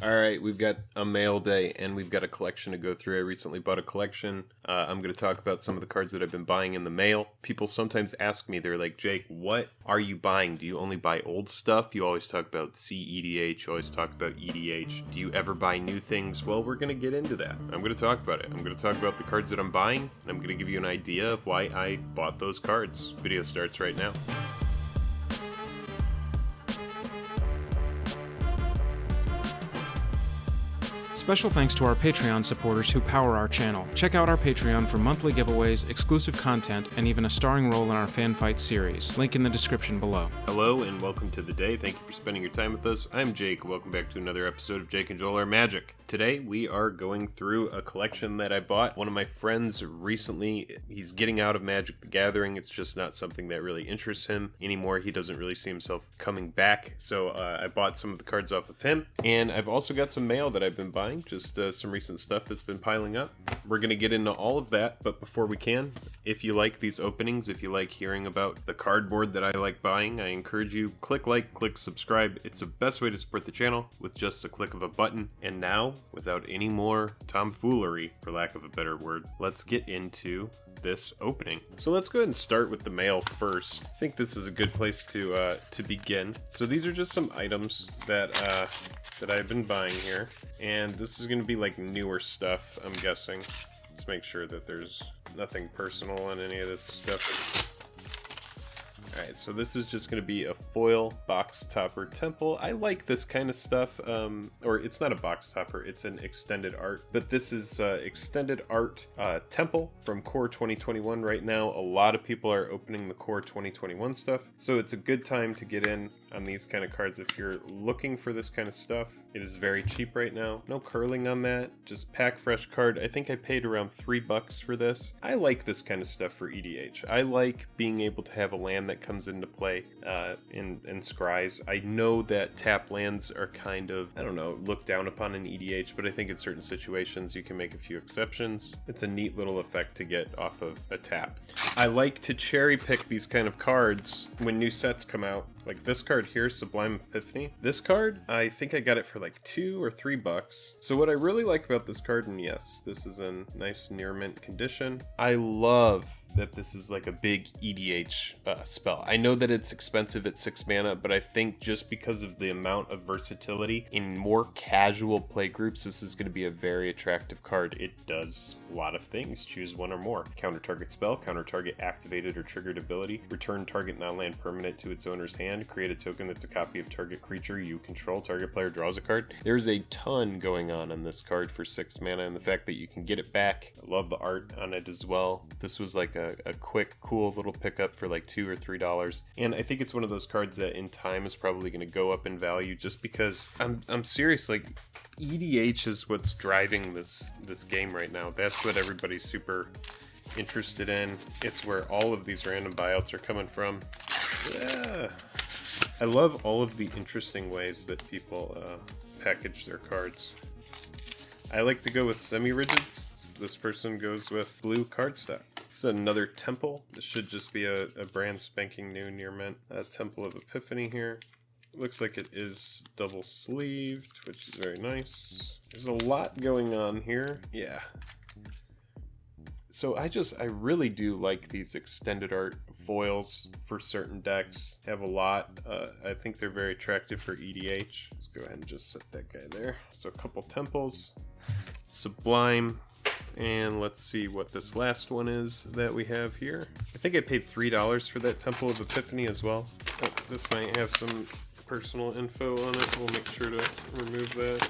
Alright, we've got a mail day and we've got a collection to go through. I recently bought a collection. I'm going to talk about some of the cards that I've been buying in the mail. People sometimes ask me, they're like, Jake, what are you buying? Do you only buy old stuff? You always talk about CEDH, you always talk about EDH. Do you ever buy new things? Well, we're going to get into that. I'm going to talk about it. I'm going to talk about the cards that I'm buying, and I'm going to give you an idea of why I bought those cards. Video starts right now. Special thanks to our Patreon supporters who power our channel. Check out our Patreon for monthly giveaways, exclusive content, and even a starring role in our fan fight series. Link in the description below. Hello and welcome to the day. Thank you for spending your time with us. I'm Jake. Welcome back to another episode of Jake and Joel Are Magic. Today we are going through a collection that I bought. One of my friends recently, he's getting out of Magic the Gathering. It's just not something that really interests him anymore. He doesn't really see himself coming back. So I bought some of the cards off of him. And I've also got some mail that I've been buying. Just some recent stuff that's been piling up. We're going to get into all of that, but before we can, if you like these openings, if you like hearing about the cardboard that I like buying, I encourage you, click like, click subscribe. It's the best way to support the channel with just a click of a button. And now, without any more tomfoolery, for lack of a better word, let's get into this opening. So let's go ahead and start with the mail first. I think this is a good place to begin. So these are just some items that I've been buying here, and this is going to be like newer stuff, I'm guessing. Let's make sure that there's nothing personal on any of this stuff. Alright, so this is just going to be a foil box topper temple. I like this kind of stuff, or it's not a box topper, it's an extended art. But this is extended art temple from Core 2021 right now. A lot of people are opening the Core 2021 stuff, so it's a good time to get in on these kind of cards if you're looking for this kind of stuff. It is very cheap right now. No curling on that, just pack fresh card. I think I paid around $3 for this. I like this kind of stuff for EDH. I like being able to have a land that comes into play in scries. I know that tap lands are kind of, I don't know, looked down upon in EDH, but I think in certain situations you can make a few exceptions. It's a neat little effect to get off of a tap. I like to cherry pick these kind of cards when new sets come out. Like this card here, Sublime Epiphany. This card, I think I got it for like $2 or $3. So what I really like about this card, and yes, this is in nice near mint condition. I love that this is like a big EDH spell. I know that it's expensive at 6 mana, but I think just because of the amount of versatility in more casual play groups, this is going to be a very attractive card. It does a lot of things. Choose one or more. Counter target spell, counter target activated or triggered ability, return target non-land permanent to its owner's hand, create a token that's a copy of target creature you control, target player draws a card. There's a ton going on this card for 6 mana, and the fact that you can get it back. I love the art on it as well. This was like a quick, cool little pickup for like $2 or $3. And I think it's one of those cards that in time is probably going to go up in value just because I'm serious, like EDH is what's driving this game right now. That's what everybody's super interested in. It's where all of these random buyouts are coming from. Yeah. I love all of the interesting ways that people package their cards. I like to go with semi-rigids. This person goes with blue cardstock. This is another temple. This should just be a brand spanking new near mint. Temple of Epiphany here. Looks like it is double sleeved, which is very nice. There's a lot going on here. Yeah. So I really do like these extended art foils for certain decks. Have a lot. I think they're very attractive for EDH. Let's go ahead and just set that guy there. So a couple temples. Sublime. And let's see what this last one is that we have here. I think I paid $3 for that Temple of Epiphany as well. Oh, this might have some personal info on it. We'll make sure to remove that.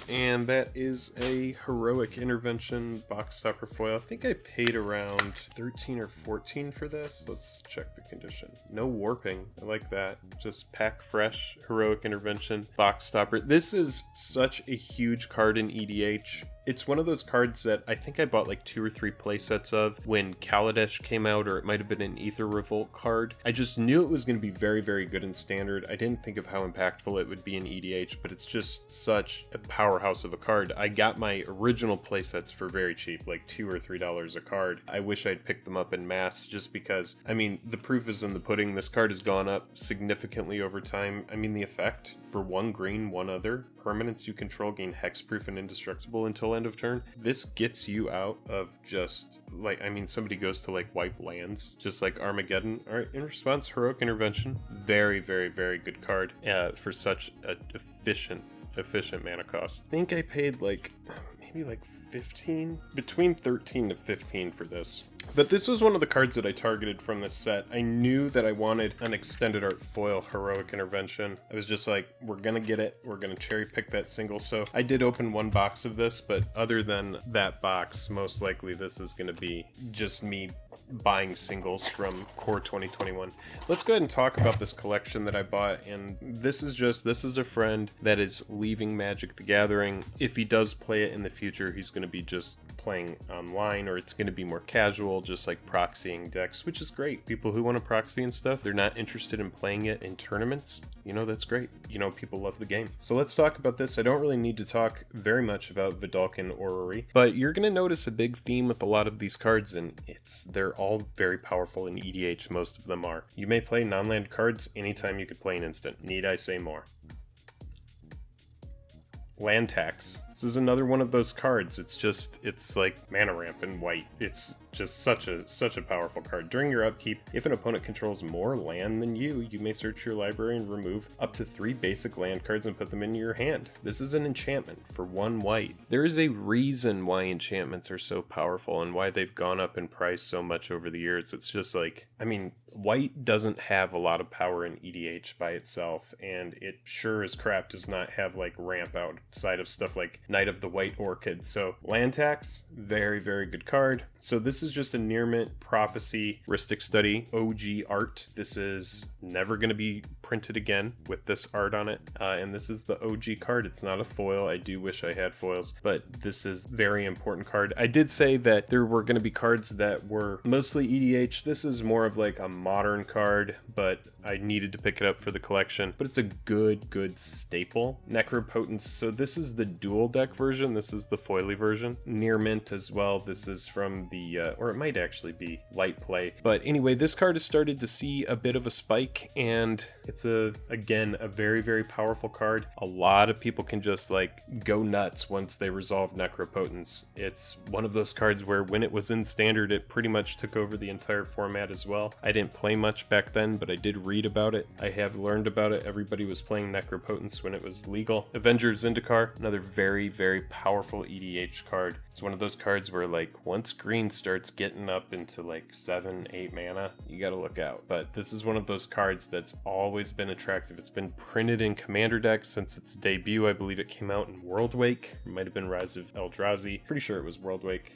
And that is a Heroic Intervention Boxstopper foil. I think I paid around 13 or 14 for this. Let's check the condition. No warping. I like that. Just pack fresh Heroic Intervention Boxstopper. This is such a huge card in EDH. It's one of those cards that I think I bought like 2 or 3 play sets of when Kaladesh came out, or it might have been an Aether Revolt card. I just knew it was going to be very, very good in Standard. I didn't think of how impactful it would be in EDH, but it's just such a powerhouse of a card. I got my original play sets for very cheap, like $2 or $3 a card. I wish I'd picked them up in mass just because, I mean, the proof is in the pudding. This card has gone up significantly over time. I mean, the effect for 1 green, 1 other, permanents you control gain hexproof and indestructible until end of turn. This gets you out of just like, I mean, somebody goes to like wipe lands, just like Armageddon. All right, in response, Heroic Intervention. Very, very, very good card for such an efficient mana cost. I think I paid like maybe like 15, between 13 to 15 for this. But this was one of the cards that I targeted from this set. I knew that I wanted an extended art foil Heroic Intervention. I was just like, we're gonna get it. We're gonna cherry pick that single. So I did open 1 box of this, but other than that box, most likely this is gonna be just me buying singles from Core 2021. Let's go ahead and talk about this collection that I bought. And this is a friend that is leaving Magic the Gathering. If he does play it in the future, he's going to be just playing online, or it's going to be more casual, just like proxying decks, which is great. People who want to proxy and stuff, they're not interested in playing it in tournaments. You know, that's great. You know, people love the game. So let's talk about this. I don't really need to talk very much about Vidalcan Orrery, but you're going to notice a big theme with a lot of these cards, and they're all very powerful in EDH. Most of them are. You may play non-land cards anytime you could play an instant. Need I say more? Land tax. This is another one of those cards. It's like mana ramp in white. It's just such a powerful card. During your upkeep, if an opponent controls more land than you may search your library and remove up to 3 basic land cards and put them into your hand. This is an enchantment for 1 white. There is a reason why enchantments are so powerful and why they've gone up in price so much over the years. It's just like, I mean, white doesn't have a lot of power in EDH by itself, and it sure as crap does not have like ramp outside of stuff like Knight of the White Orchid. So land tax, very, very good card. So this is just a Near Mint Prophecy Rhystic Study OG art. This is never going to be printed again with this art on it. And this is the OG card. It's not a foil. I do wish I had foils, but this is very important card. I did say that there were going to be cards that were mostly EDH. This is more of like a modern card, but I needed to pick it up for the collection. But it's a good staple. Necropotence. So this is the dual deck version. This is the foily version. Near Mint as well. This is from the, or it might actually be Light Play. But anyway, this card has started to see a bit of a spike, and it's again, a very, very powerful card. A lot of people can just like go nuts once they resolve Necropotence. It's one of those cards where when it was in Standard, it pretty much took over the entire format as well. I didn't play much back then, but I did read about it. I have learned about it. Everybody was playing Necropotence when it was legal. Avenger of Zendikar, another very, very powerful EDH card. It's one of those cards where like once green starts getting up into like 7-8 mana, you gotta look out. But this is one of those cards that's always been attractive. It's been printed in Commander decks since its debut. I believe it came out in Worldwake. It might have been Rise of Eldrazi. Pretty sure it was Worldwake.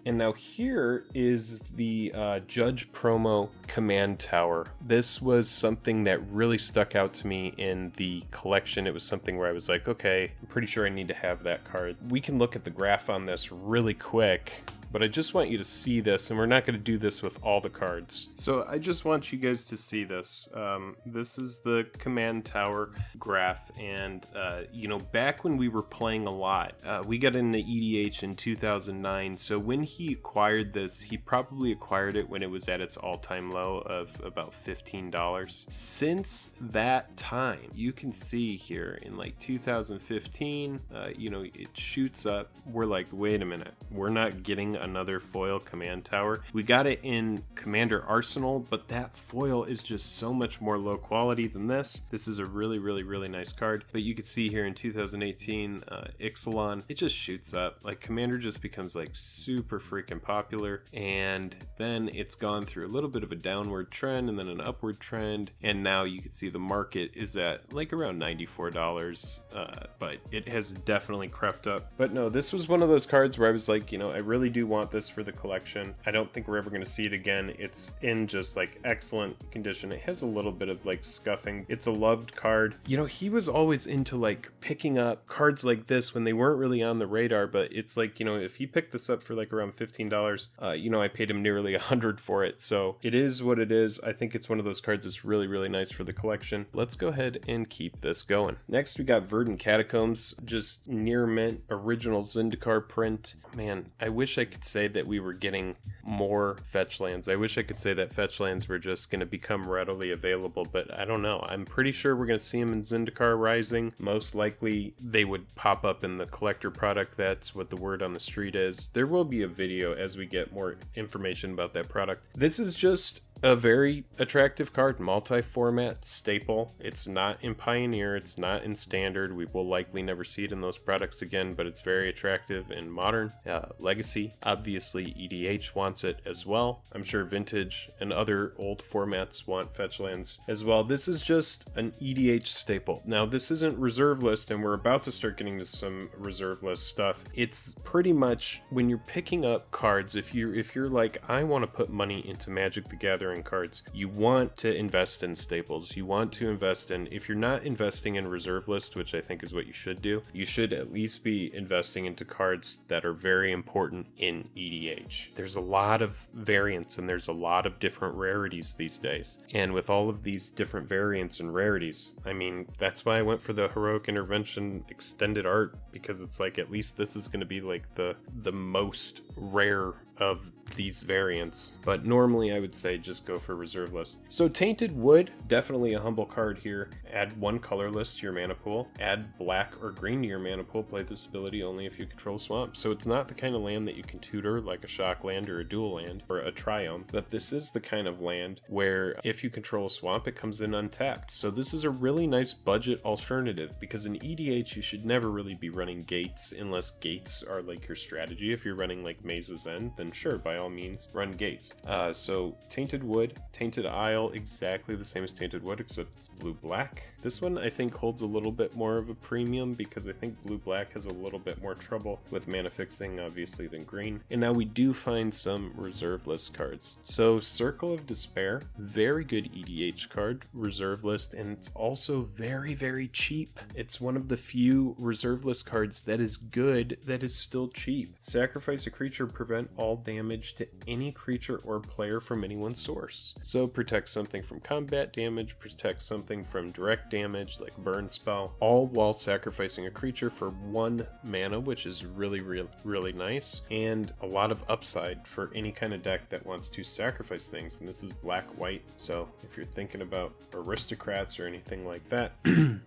And now here is the Judge promo Command Tower. This was something that really stuck out to me in the collection. It was something where I was like, okay, I'm pretty sure I need to have that card. We can look at the graph on this really quick, but I just want you to see this, and we're not going to do this with all the cards. So I just want you guys to see this. This is the Command Tower graph, and you know, back when we were playing a lot, we got into EDH in 2009, so when he acquired this, he probably acquired it when it was at its all-time low of about $15. Since that time, you can see here in like 2015, you know, it shoots up. We're like, wait a minute, we're not getting another foil Command Tower. We got it in Commander Arsenal, but that foil is just so much more low quality than this. This is a really, really, really nice card. But you can see here in 2018, Ixalan, it just shoots up. Like Commander just becomes like super freaking popular, and then it's gone through a little bit of a downward trend and then an upward trend, and now you can see the market is at like around $94, but it has definitely crept up. But no, this was one of those cards where I was like, you know, I really do want this for the collection. I don't think we're ever going to see it again. It's in just like excellent condition. It has a little bit of like scuffing. It's a loved card. You know, he was always into like picking up cards like this when they weren't really on the radar, but it's like, you know, if he picked this up for like around $15, you know, I paid him nearly $100 for it. So it is what it is. I think it's one of those cards that's really, really nice for the collection. Let's go ahead and keep this going. Next, we got Verdan Catacombs, just near mint original Zendikar print. Man, I wish I could say that we were getting more fetch lands. I wish I could say that fetch lands were just going to become readily available, but I don't know. I'm pretty sure we're going to see them in Zendikar Rising. Most likely they would pop up in the collector product. That's what the word on the street is. There will be a video as we get more information about that product. This is just a very attractive card, multi-format staple. It's not in Pioneer, it's not in Standard. We will likely never see it in those products again, but it's very attractive in Modern. Legacy, obviously EDH wants it as well. I'm sure Vintage and other old formats want fetch lands as well. This is just an EDH staple. Now, this isn't reserve list, and we're about to start getting to some reserve list stuff. It's pretty much when you're picking up cards, if you're like, I want to put money into Magic the Gathering cards, you want to invest in staples. You want to invest in, if you're not investing in reserve list, which I think is what you should do, you should at least be investing into cards that are very important in EDH. There's a lot of variants and there's a lot of different rarities these days. And with all of these different variants and rarities, I mean, that's why I went for the Heroic Intervention extended art, because it's like, at least this is going to be like the most rare of these variants, but normally I would say just go for reserve list. So Tainted Wood, definitely a humble card here. Add one colorless to your mana pool, add black or green to your mana pool, play this ability only if you control swamp. So it's not the kind of land that you can tutor like a shock land or a dual land or a triome, but this is the kind of land where if you control a swamp, it comes in untapped. So this is a really nice budget alternative, because in EDH you should never really be running gates unless gates are like your strategy. If you're running like Maze's End, then sure, by all means, run gates. So Tainted Wood, Tainted Isle, exactly the same as Tainted Wood, except it's blue-black. This one I think holds a little bit more of a premium, because I think blue-black has a little bit more trouble with mana fixing, obviously, than green. And now we do find some reserve list cards. So Circle of Despair, very good EDH card, reserve list, and it's also very, very cheap. It's one of the few reserve list cards that is good, that is still cheap. Sacrifice a creature, prevent all damage to any creature or player from anyone's source. So protect something from combat damage, protect something from direct damage like burn spell, all while sacrificing a creature for 1 mana, which is really, really nice, and a lot of upside for any kind of deck that wants to sacrifice things. And this is black-white, so if you're thinking about aristocrats or anything like that,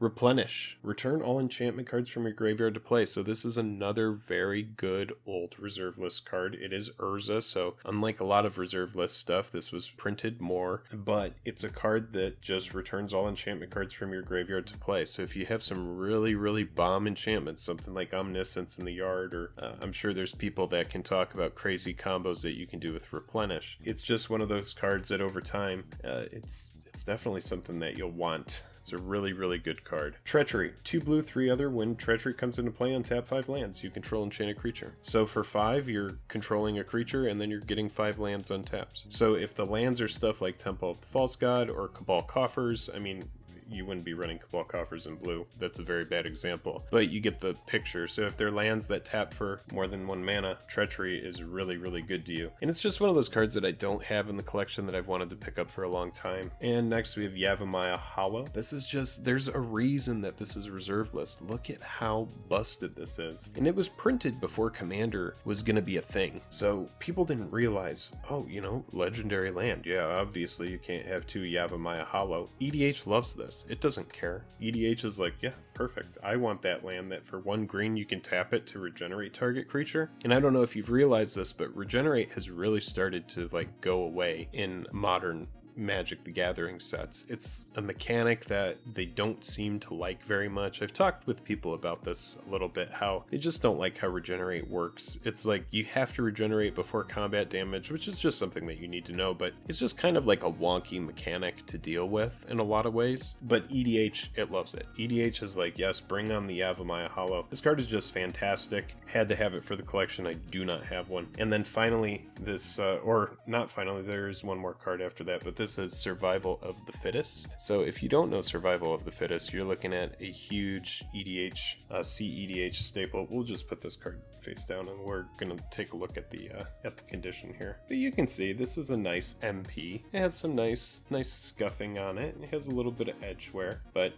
Replenish. Return all enchantment cards from your graveyard to play. So this is another very good old reserve list card. It is Urza, so unlike a lot of reserve list stuff, this was printed more, but it's a card that just returns all enchantment cards from your graveyard to play. So if you have some really, really bomb enchantments, something like Omniscience in the yard, or I'm sure there's people that can talk about crazy combos that you can do with Replenish. It's just one of those cards that over time, it's definitely something that you'll want. It's a really, really good card. Treachery. 2 blue, 3 other. When Treachery comes into play, untap 5 lands. You control enchanted creature. So for 5, you're controlling a creature, and then you're getting 5 lands untapped. So if the lands are stuff like Temple of the False God or Cabal Coffers, I mean, you wouldn't be running Cabal Coffers in blue. That's a very bad example, but you get the picture. So if they're lands that tap for more than 1 mana, Treachery is really, really good to you. And it's just one of those cards that I don't have in the collection that I've wanted to pick up for a long time. And next we have Yavamaya Hollow. This is just, there's a reason that this is reserve list. Look at how busted this is. And it was printed before Commander was gonna be a thing. So people didn't realize, oh, you know, legendary land. Yeah, obviously you can't have 2 Yavamaya Hollow. EDH loves this. It doesn't care. EDH is like, yeah, perfect. I want that land that for 1 green you can tap it to regenerate target creature. And I don't know if you've realized this, but regenerate has really started to like go away in modern Magic the Gathering sets. It's a mechanic that they don't seem to like very much. I've talked with people about this a little bit, how they just don't like how regenerate works. It's like you have to regenerate before combat damage, which is just something that you need to know, but it's just kind of like a wonky mechanic to deal with in a lot of ways. But EDH, it loves it. EDH is like, yes, bring on the Yavamaya Hollow. This card is just fantastic. Had to have it for the collection. I do not have one. And then finally, this, or not finally, there's one more card after that, but this is Survival of the Fittest. So if you don't know Survival of the Fittest, you're looking at a huge EDH, CEDH staple. We'll just put this card face down and we're gonna take a look at the condition here. But you can see this is a nice MP. It has some nice scuffing on it. It has a little bit of edge wear, but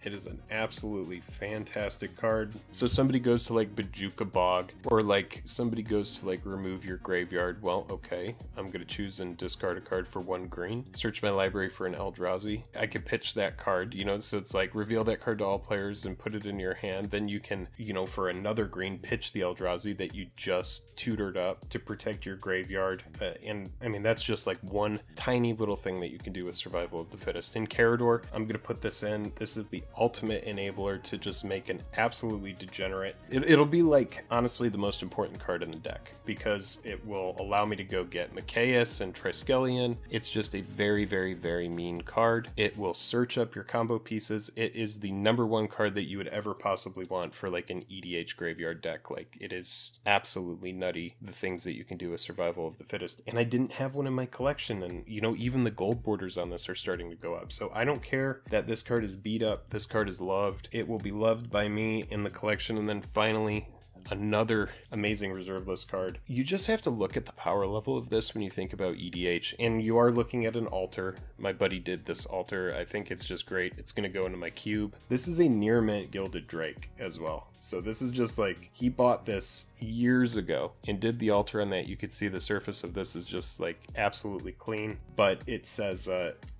it is an absolutely fantastic card. So somebody goes to like Bajuka Bog, or like somebody goes to like remove your graveyard. Well, okay, I'm gonna choose and discard a card for 1 green. Search my library for an Eldrazi. I could pitch that card, you know, so it's like reveal that card to all players and put it in your hand. Then you can, you know, for another green, pitch the Eldrazi that you just tutored up to protect your graveyard. And I mean, that's just like one tiny little thing that you can do with Survival of the Fittest. In Carador, I'm gonna put this in. This is the ultimate enabler to just make an absolutely degenerate. It'll be like, honestly, the most important card in the deck, because it will allow me to go get Mikaeus and Triskelion. It's just a very, very, very mean card. It will search up your combo pieces. It is the #1 card that you would ever possibly want for like an EDH graveyard deck. Like, it is absolutely nutty, the things that you can do with Survival of the Fittest. And I didn't have one in my collection, and you know, even the gold borders on this are starting to go up. So I don't care that this card is beat up. This card is loved. It will be loved by me in the collection. And then finally, another amazing reserve list card. You just have to look at the power level of this when you think about EDH, and you are looking at an altar. My buddy did this altar. I think it's just great. It's going to go into my cube. This is a near mint Gilded Drake as well. So this is just like, he bought this years ago and did the altar on that. You could see the surface of this is just like absolutely clean, but it says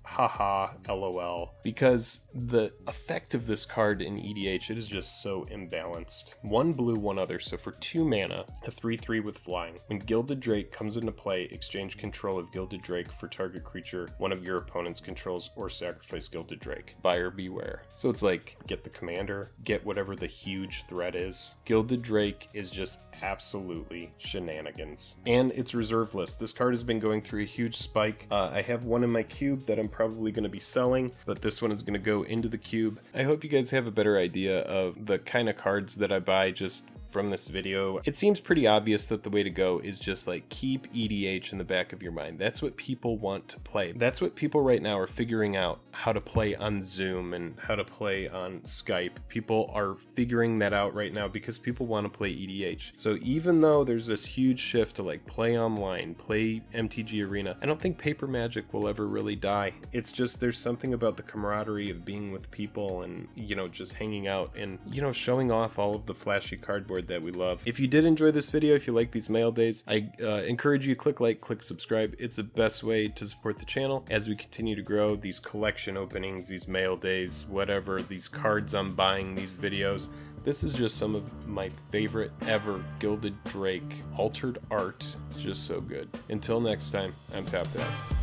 haha lol, because the effect of this card in EDH, it is just so imbalanced. 1 blue, 1 other, so for 2 mana, a 3/3 with flying. When Gilded Drake comes into play, exchange control of Gilded Drake for target creature one of your opponent's controls, or sacrifice Gilded Drake. Buyer beware. So it's like, get the commander, get whatever the huge threat is. Gilded Drake is just absolutely shenanigans. And it's reserve list. This card has been going through a huge spike. I have one in my cube that I'm probably going to be selling, but this one is going to go into the cube. I hope you guys have a better idea of the kind of cards that I buy just from this video. It seems pretty obvious that the way to go is just like keep EDH in the back of your mind. That's what people want to play. That's what people right now are figuring out, how to play on Zoom and how to play on Skype. People are figuring that out right now because people want to play EDH. So even though there's this huge shift to like play online, play MTG Arena, I don't think paper Magic will ever really die. It's just, there's something about the camaraderie of being with people and, you know, just hanging out and, you know, showing off all of the flashy cardboard that we love. If you did enjoy this video, if you like these mail days, I encourage you to click like, click subscribe. It's the best way to support the channel as we continue to grow these collection openings, these mail days, whatever, these cards I'm buying, these videos. This is just some of my favorite ever Gilded Drake altered art. It's just so good. Until next time, I'm tapped out.